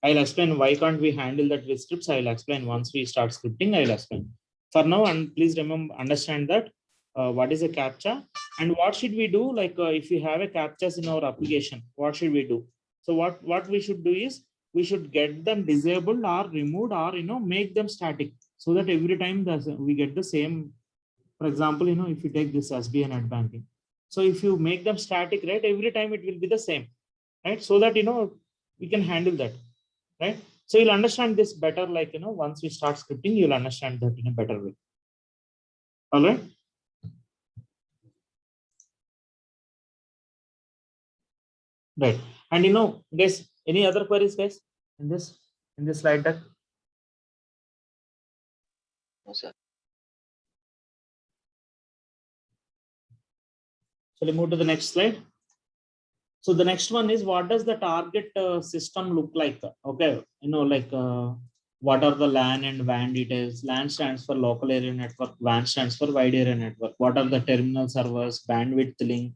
I'll explain why can't we handle that with scripts. I'll explain once we start scripting, I'll explain. For now, and please remember, understand that what is a CAPTCHA and what should we do? Like if we have a CAPTCHAs in our application, what should we do? So what we should do is we should get them disabled or removed or, make them static so that every time we get the same. For example, if you take this SBI Net Banking. So if you make them static, right, every time it will be the same, right? So that, we can handle that, right? So you'll understand this better, like, once we start scripting, you'll understand that in a better way. All right. Right. And guys, any other queries, guys, in this slide deck? No, sir. Shall we move to the next slide? So the next one is, what does the target system look like? Okay, what are the LAN and WAN details? LAN stands for local area network, WAN stands for wide area network. What are the terminal servers, bandwidth link?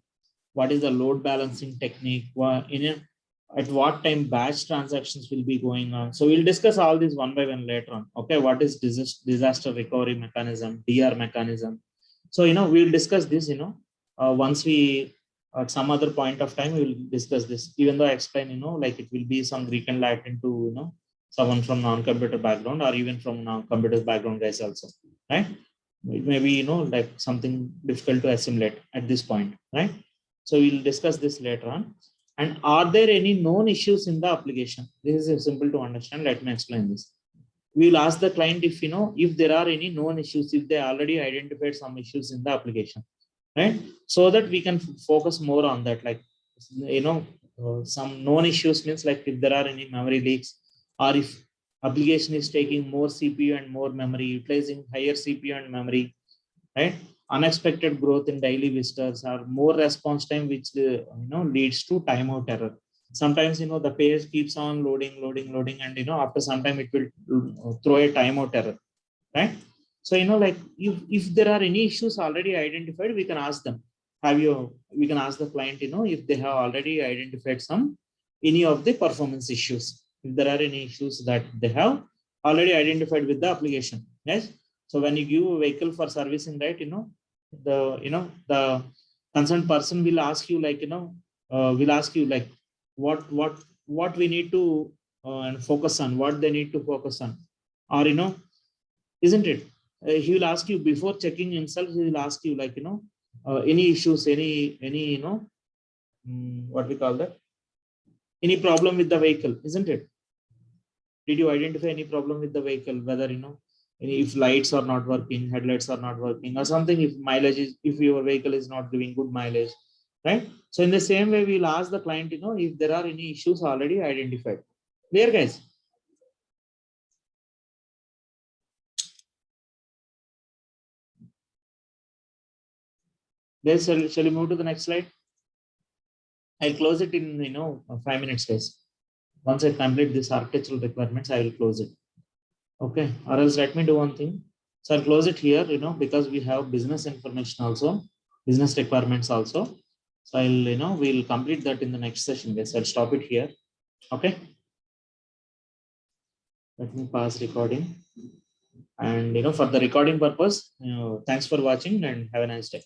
What is the load balancing technique? At what time batch transactions will be going on? So we'll discuss all these one by one later on. Okay, what is disaster recovery mechanism, DR mechanism? So we'll discuss this. Once we at some other point of time we will discuss this. Even though I explain, it will be some Greek and Latin to someone from non-computer background or even from non-computer background guys also, right? It may be like something difficult to assimilate at this point, right? So we'll discuss this later on. And are there any known issues in the application? This is simple to understand. Let me explain this. We'll ask the client if there are any known issues, if they already identified some issues in the application, right? So that we can focus more on that. Like, some known issues means like if there are any memory leaks, or if application is taking more CPU and more memory, utilizing higher CPU and memory, right? Unexpected growth in daily visitors, or more response time, which leads to timeout error. Sometimes the page keeps on loading, and after some time it will throw a timeout error, right? So if there are any issues already identified, we can ask them. We can ask the client if they have already identified any of the performance issues. If there are any issues that they have already identified with the application, yes. So when you give a vehicle for servicing, right, the concerned person will ask you what we need to focus on, what they need to focus on, or isn't it? He will ask you before checking himself. He will ask you any issues, any what we call that, any problem with the vehicle, isn't it? Did you identify any problem with the vehicle? Whether if lights are not working, headlights are not working, or something. If your vehicle is not giving good mileage, right? So in the same way, we'll ask the client, if there are any issues already identified. Clear, guys? Guys, shall we move to the next slide? I'll close it in 5 minutes, guys. Once I complete this architectural requirements, I will close it. Okay, or else let me do one thing. So I'll close it here, because we have business information also, business requirements also. So we'll complete that in the next session, guys. I'll stop it here. Okay. Let me pause recording. And for the recording purpose, thanks for watching and have a nice day.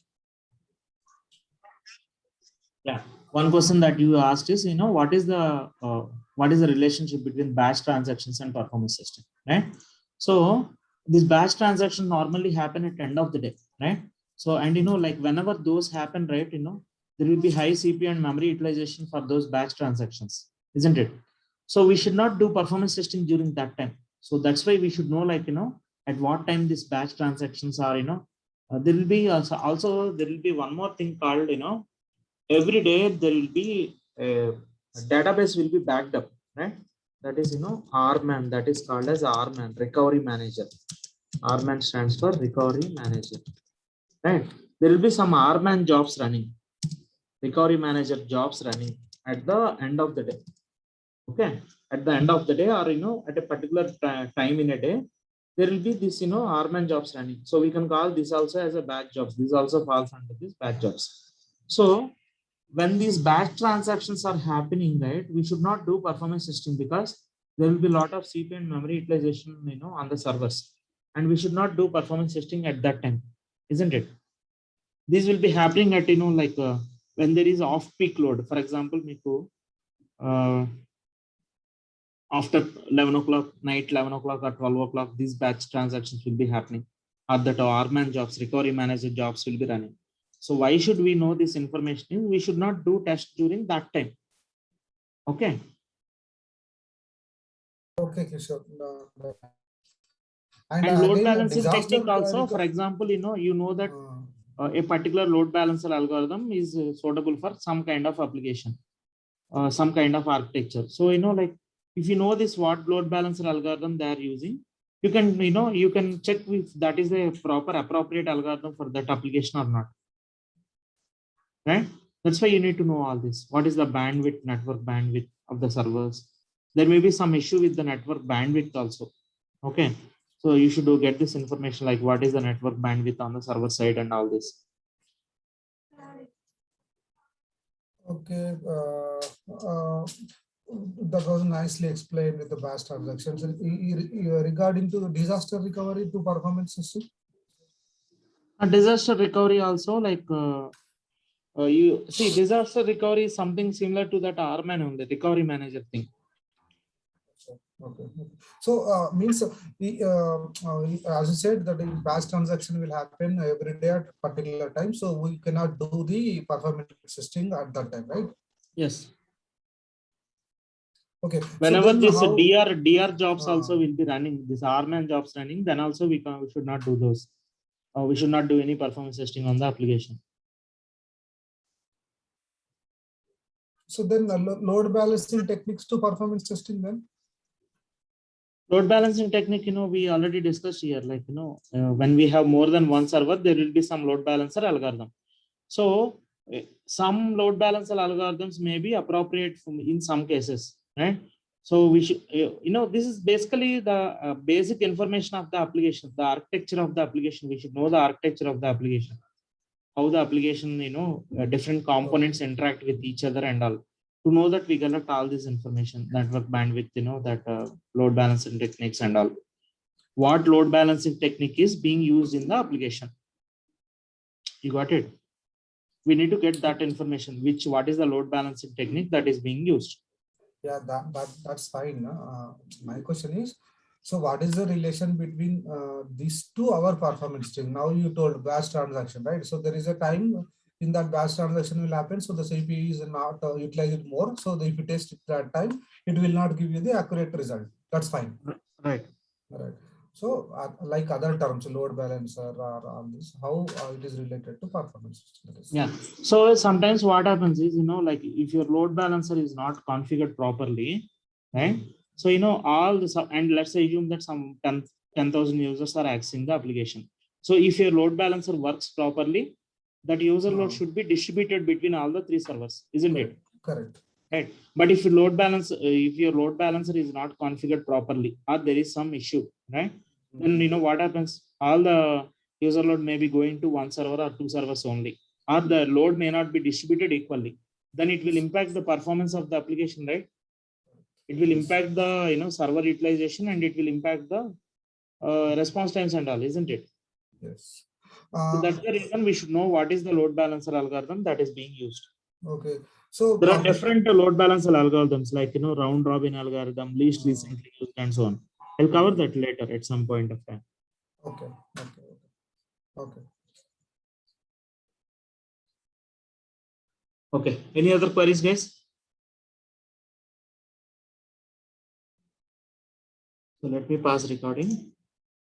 Yeah, one question that you asked is, what is the relationship between batch transactions and performance testing, right? So this batch transaction normally happen at the end of the day, right? So, and whenever those happen, right, there will be high CPU and memory utilization for those batch transactions, isn't it? So we should not do performance testing during that time. So that's why we should know, at what time these batch transactions are, there will be also there will be one more thing called, every day there will be a database will be backed up, right? That is, RMAN, that is called as RMAN, recovery manager. RMAN stands for recovery manager, right? There will be some RMAN jobs running, recovery manager jobs running at the end of the day. Okay, at the end of the day, or at a particular time in a day, there will be this RMAN jobs running. So we can call this also as a batch jobs. This also falls under this batch jobs. So when these batch transactions are happening, right, we should not do performance testing, because there will be a lot of CPU and memory utilization on the servers, and we should not do performance testing at that time, isn't it? This will be happening at when there is off-peak load. For example, after 11 o'clock, night 11 o'clock or 12 o'clock, these batch transactions will be happening, or that RMAN jobs, recovery manager jobs will be running. So why should we know this information? We should not do tests during that time. Okay. Okay, Kishore. And load balancing technique also, for example, that a particular load balancer algorithm is suitable for some kind of application. some kind of architecture. So, like if you know this, what load balancer algorithm they are using, you can, you can check if that is the proper appropriate algorithm for that application or not. Right? That's why you need to know all this. What is the bandwidth, network bandwidth of the servers? There may be some issue with the network bandwidth also. Okay. So you should get this information, like what is the network bandwidth on the server side and all this. Okay, that was nicely explained with the batch transactions. And regarding to the disaster recovery to performance system. A disaster recovery also, like you see, disaster recovery is something similar to that RMAN on the recovery manager thing. Okay. So means as you said that the batch transaction will happen every day at particular time. So we cannot do the performance testing at that time, right? Yes. Okay. Whenever so this how, DR jobs also will be running, this RMAN jobs running, then also we should not do those. We should not do any performance testing on the application. So then load balancing techniques to performance testing then? Load balancing technique, we already discussed here, like, when we have more than one server, there will be some load balancer algorithm. So some load balancer algorithms may be appropriate in some cases, right? So we should, this is basically the basic information of the application, the architecture of the application. We should know the architecture of the application, how the application, different components interact with each other and all. To know that, we collect all this information, network bandwidth, that load balancing techniques and all. What load balancing technique is being used in the application. You got it? We need to get that information, what is the load balancing technique that is being used. Yeah, that's fine. My question is, so what is the relation between these two our performance testing? Now you told batch transaction, right? So there is a time in that batch transaction will happen. So the CPU is not utilized more. So if you test it that time, it will not give you the accurate result. That's fine. Right. Right. So like other terms, load balancer or all this, how it is related to performance testing? Yeah. So sometimes what happens is, like if your load balancer is not configured properly, right? So, all this, and let's assume that some 10,000 users are accessing the application. So if your load balancer works properly, that user load should be distributed between all the 3 servers, isn't it? Correct. Right. But if your load balancer is not configured properly, or there is some issue, right? Then what happens? All the user load may be going to one server or 2 servers only, or the load may not be distributed equally. Then it will impact the performance of the application, right? It will impact the server utilization, and it will impact the response times and all, isn't it? Yes. So that's the reason we should know what is the load balancer algorithm that is being used. Okay. So there are different load balancer algorithms, like round robin algorithm, least recently used, and so on. I'll cover that later at some point of time. Okay. Okay. Any other queries, guys? So let me pause recording.